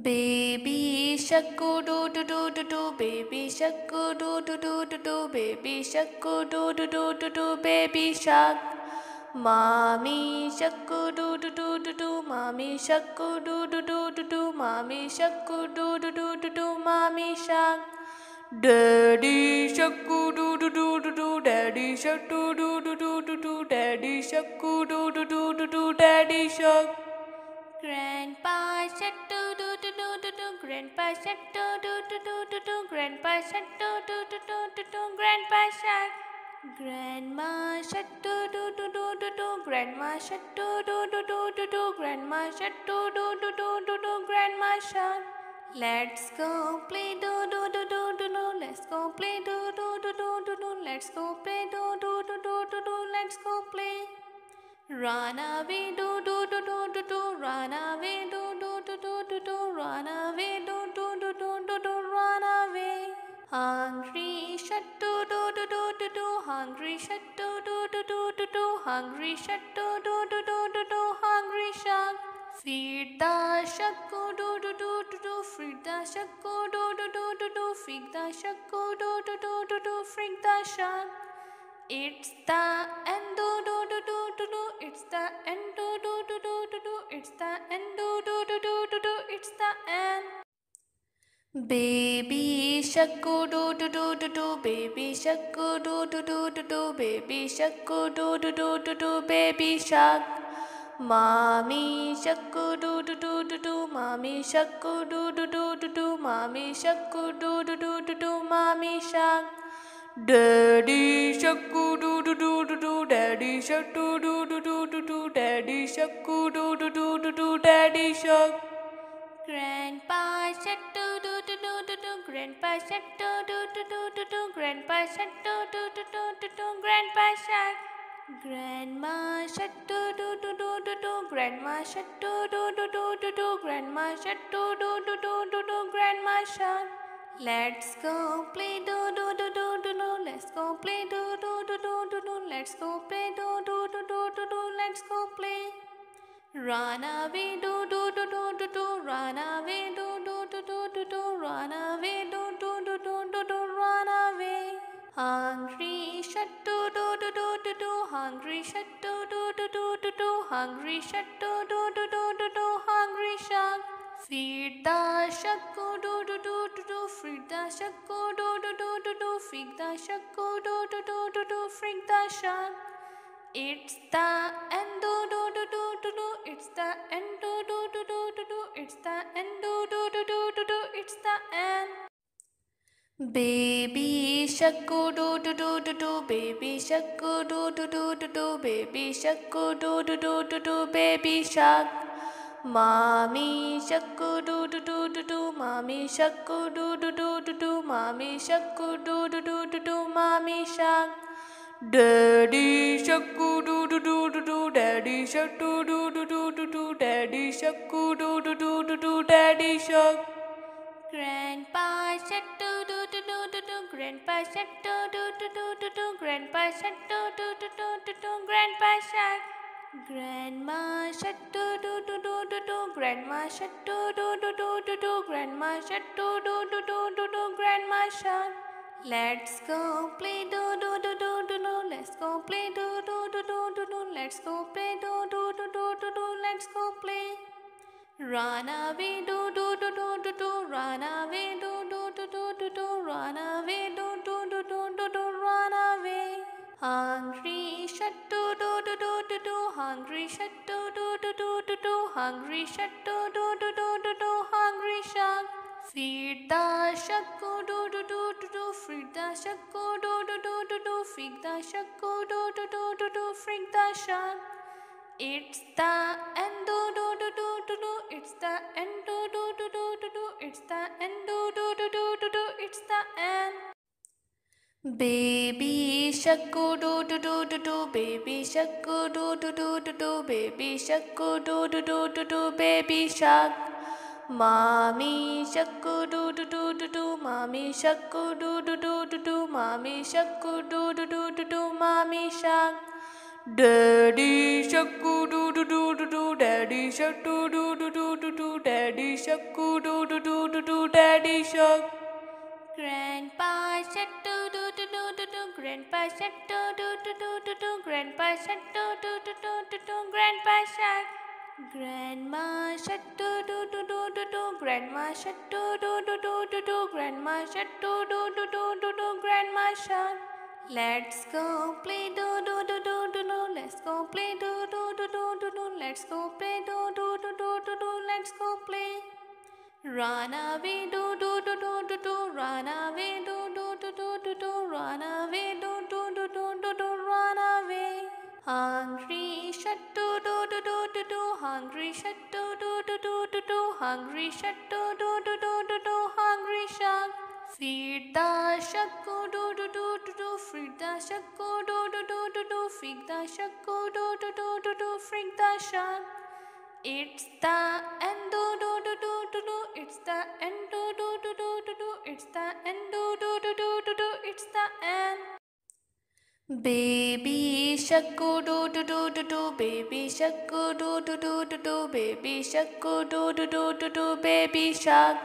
Baby shark do do do do do, baby shark do do do do do, baby shark do do do do do, baby shark. Mommy shark do do do do do, mommy shark do do do do do, mommy shark do do do do, mommy shark. Daddy shark do do do do, daddy shark do do do do, daddy shark do do do, daddy shark. Grandpa shark do do do, grandpa shark do do do, grandpa shark do do do, grandpa shark. Grandma shark do do do, grandma shark do do do, grandma shark do do do, grandma shark. Let's go play do do do, let's go play do do do, let's go play do do do, let's go play. Run away do do do, run away do do do, run away do do do, run away. Hungry shark do do do, hungry shark do do do, hungry shark do do do, hungry shark. Feed the shark do do do, feed the shark do do do, feed the shark do do, feed the shark. It's the end do do do, it's the end do do do, it's the end do do do, it's the end. Baby shark do do do, baby shark do do do, baby shark do do do, baby shark. Mommy shark do do do, mommy shark do do do, mommy shark do do do, mommy shark. Daddy shark do do do, daddy shark do do do, daddy shark do do do, daddy shark. Grandpa shark do do do, grandpa shark do do do, grandpa shark do do, grandpa shark. Grandma shark do do do, grandma shark do do, grandma shark do do, grandma shark. Let's go play do do do, let's go play do do do, let's go play do do do, let's go play. Run away do do do, run away do do do, run away do do do, run away. Hungry shark do do do, hungry shark do do do, hungry shark do do, hungry shark. Feed the shark do do do, feed the shark do do do, feed the shark do do, feed the shark. It's the end do do do, it's the end do do, it's the end do do, it's the end. Baby shark do do do, baby shark do do do, baby shark do do, baby shark. Mommy shark do do do, mommy shark do do do, mommy shark do do, mommy shark. Daddy shark do do do, daddy shark do do, daddy shark do do, daddy shark. Grandpa shark do do, grandpa shark do do, grandpa shark do do, grandpa shark. Grandma shark do do, grandma shark do do, grandma shark do do, grandma shark. Let's go play do do do, let's go play do do do, let's go play do do do, let's go play. Run away do do do, run away do do, run away do do, run away. Hungry shark do do do, hungry shark do do, hungry shark do do, hungry shark. Feed the shark do do do, feed the shark do do, feed the shark do do, feed the shark. It's the end do do, it's the end do do, it's the end do do, it's the end. Baby shark do do do, baby shark do do do, baby shark do do, baby shark. Mommy shark do do do, mommy shark do do do, mommy shark do do do, mommy shark. Daddy shark doo doo doo doo doo, Daddy shark doo doo doo doo doo, Daddy shark doo doo doo doo doo, Daddy shark. Grandpa shark doo doo doo doo doo, Grandpa shark doo doo doo doo doo, Grandpa shark doo doo doo doo doo, Grandpa shark. Grandma shark doo doo doo doo doo, Grandma shark doo doo doo doo doo, Grandma shark doo doo doo doo doo, Grandma shark. Let's go play do do do do do do. Let's go play do do do do do do. Let's go play do do do do do do. Let's go play. Run away do do do do do do. Run away do do do do do do. Run away do do do do do do. Run away. Hungry shark do do do do do do. Hungry shark do do do do do do. Hungry shark do do do do do do. Hungry shark. Feed the shark do do do do do. Feed the shark do do do do do. Feed the shark do do do do do. Feed the shark. It's the end do do do do do. It's the end do do do do do. It's the end do do do do do. It's the end. Baby shark do do do do do. Baby shark do do do do. Baby shark do do do do. Baby shark.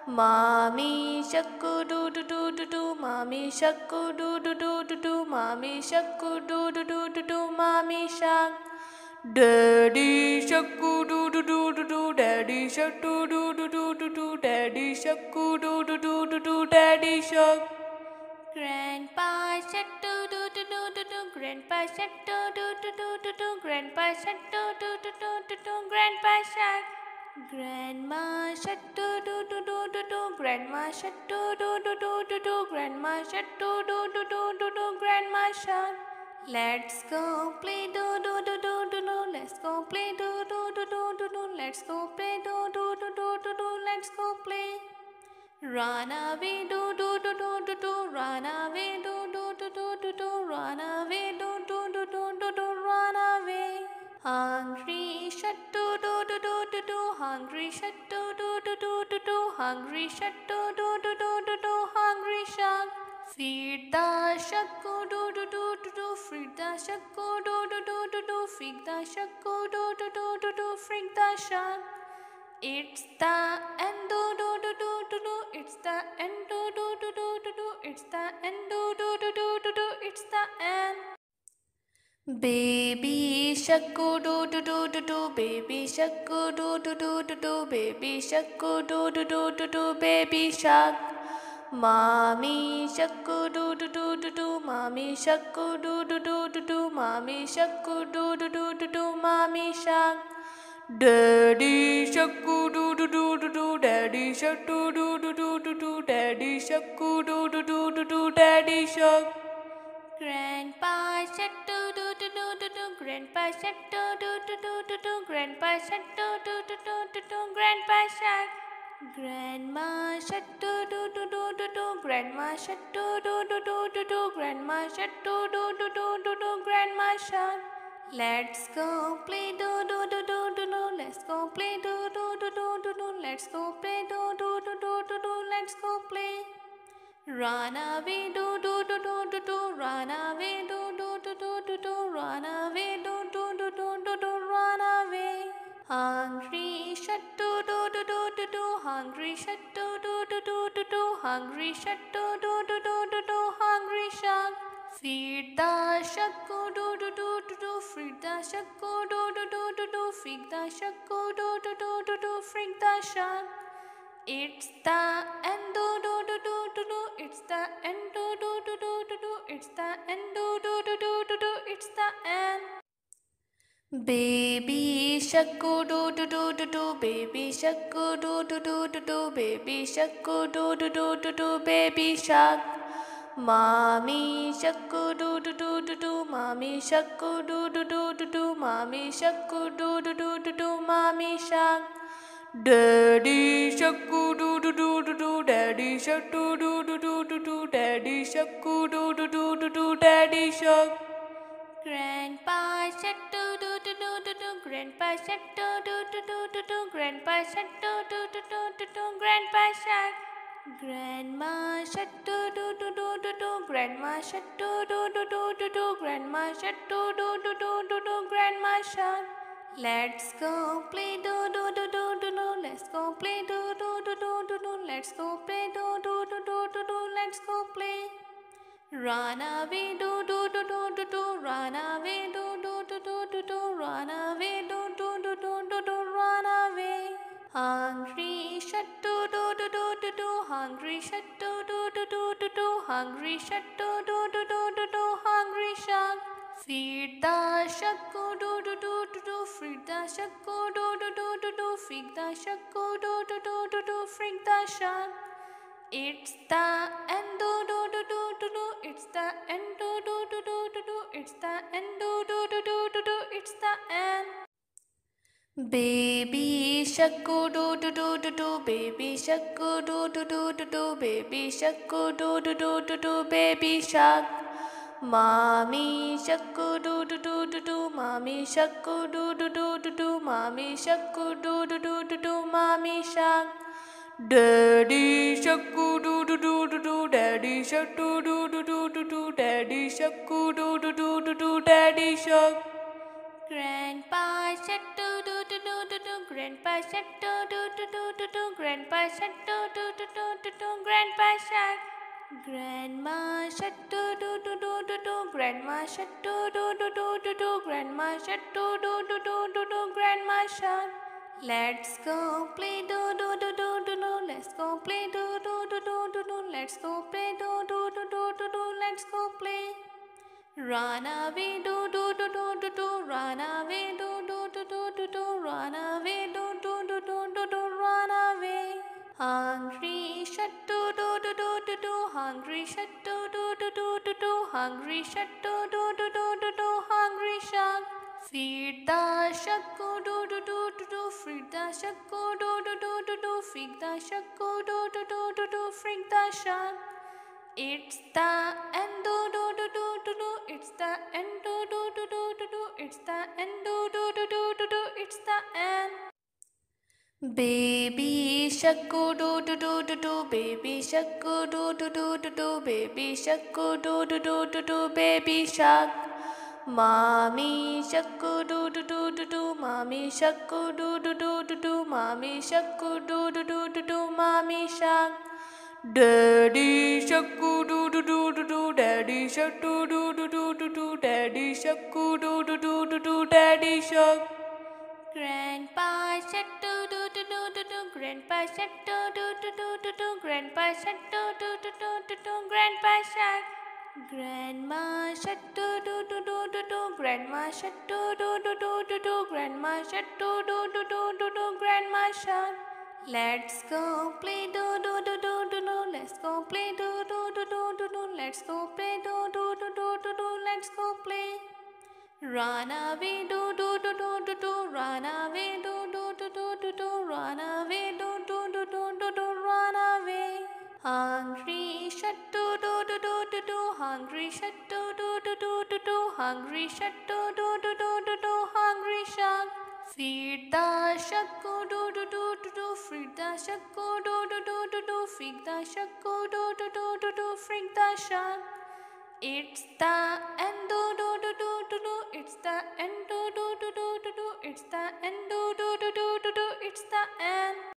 Mommy shark do do do do do. Mommy shark do do do do do. Mommy shark do do do do. Mommy shark. Daddy shark do do do do do. Daddy shark do do do do do. Daddy shark do do do do. Daddy shark. Grandpa shark do do do do do. Grandpa shark do do do do do. Grandpa shark do do do do. Grandpa shark. Grandma shark do do do do do. Grandma shark do do do do. Grandma shark do do do do. Grandma shark. Let's go play do do do do do. Let's go play do do do do do. Let's go play do do do do. Let's go play. Run away do do do do do. Run away do do do do. Run away do do do do. Run away. Hungry shark do do do do. Hungry shark do do do do. Hungry shark do do do do. Hungry shark. Feed the shark do do do do. Feed the shark do do do do. Feed the shark do do do do. Feed the shark. It's the end do do do do. It's the end do do do do. It's the end do do do do. It's the end. Baby shark do do do do. Baby shark do do do do. Baby shark do do do do. Baby shark. Mommy shark do do do do. Mommy shark do do do do. Mommy shark do do do do. Mommy shark. Daddy shark do do do do. Daddy shark do do do do. Daddy shark do do do do. Daddy shark. Grandpa shark do do do do. Grandpa shark do do do do. Grandpa shark do do do do. Grandpa shark. Grandma shark do do do do. Grandma shark do do do do. Grandma shark do do do do. Grandma shark. Let's go play do do do do. Let's go play do do do do. Let's go play do do do do. Let's go play. Run away do do do do. Run away do do do do. Run away do do do do. Run away. Hungry shark do do do do. Hungry shark do do do do. Hungry shark do do do do. Hungry shark. Feed the shark do do do do. Feed the shark do do do do. Feed the shark do do do do. Feed the shark. It's the end do do do do. It's the end do do do do. It's the end do do do do. It's the end. Baby shark do do do do. Baby shark do do do do. Baby shark do do do do. Baby shark. Mommy shark do do do. Mommy shark do do do. Mommy shark do do do. Mommy shark. Daddy shark do do do. Daddy shark do do do. Daddy shark do do do. Daddy shark. Grandpa shark do do do. Grandpa shark do do do. Grandpa shark do do do. Grandpa shark. Grandma shut do do do do do do. Grandma shut do do do do do do. Grandma shut do do do do do do. Grandma shut. Let's go play do do do do do do. Let's go play do do do do do do. Let's go play do do do do do do. Let's go play. Run away do do do do do do. Run away do do do do do do. Run away do do do do do do. Run away. Hungry shut do do do do do do. Hungry shut do do do do do do. Hungry shut do do do do do do. Hungry shark. Feed the shark go do do do do do. Feed the shark go do do do do do. Feed the shark go do do do do do. Feed the shark. It's the end do do do do do do. It's the end do do do do do do. It's the end do do do do do do. It's the end. Baby shark do do do do do. Baby shark do do do do do. Baby shark do do do do do. Baby shark. Mommy shark do do do do do. Mommy shark do do do do do. Mommy shark do do do do do. Mommy shark. Daddy shark do do do do do. Daddy shark do do do do do. Daddy shark do do do do do. Daddy shark. Grandpa shark do do do do do. Grandpa shark do do do do do. Grandpa shark do do do do do. Grandpa shark. Grandma shark do do do do do. Grandma shark do do do do do. Grandma shark do do do do do. Grandma shark. Let's go play do do do do do do. Let's go play do do do do do do. Let's go play do do do do do do. Let's go play. Run away do do do do do do. Run away do do do do do do. Run away do do do do do do. Run away. Hungry shut do do do do do do. Hungry shut do do do do do do. Hungry shut do do do do do do. Hungry shark. Feed the shark go do do do do do. Feed the shark go do do do do do. Feed the shark go do do do do do. Feed the shark. It's the end do do do do do do. It's the end do do do do do do. It's the end do do do do do do. It's the end. Baby shark do do do do do. Baby shark do do do do do. Baby shark do do do do do. Baby shark. Mommy shark do do do do do. Mommy shark do do do do do. Mommy shark do do do do do. Mommy shark. Daddy shark do do do do do. Daddy shark do do do do do. Daddy shark do do do do. Daddy shark. Grandpa shark do do do do do. Grandpa shark do do do do do. Grandpa shark do do do do do. Grandpa shark. Grandma shark do do do do do. Grandma shark do do do do do. Grandma shark do do do do do. Grandma shark. Let's go play do do do do do do. Let's go play do do do do do do. Let's go play do do do do do do. Let's go play. Run away do do do do do do. Run away do do do do do do. Run away do do do do do do. Run away. Hungry shut do do do do do do. Hungry shut do do do do do do. Hungry shut do do do do do do. Hungry shark. Feed the shark go do do do do do. Feed the shark go do do do do do. Feed the shark go do do do do do. Feed the shark. It's the end do do do do do do. It's the end do do do do do do. It's the end do do do do do do. It's the end.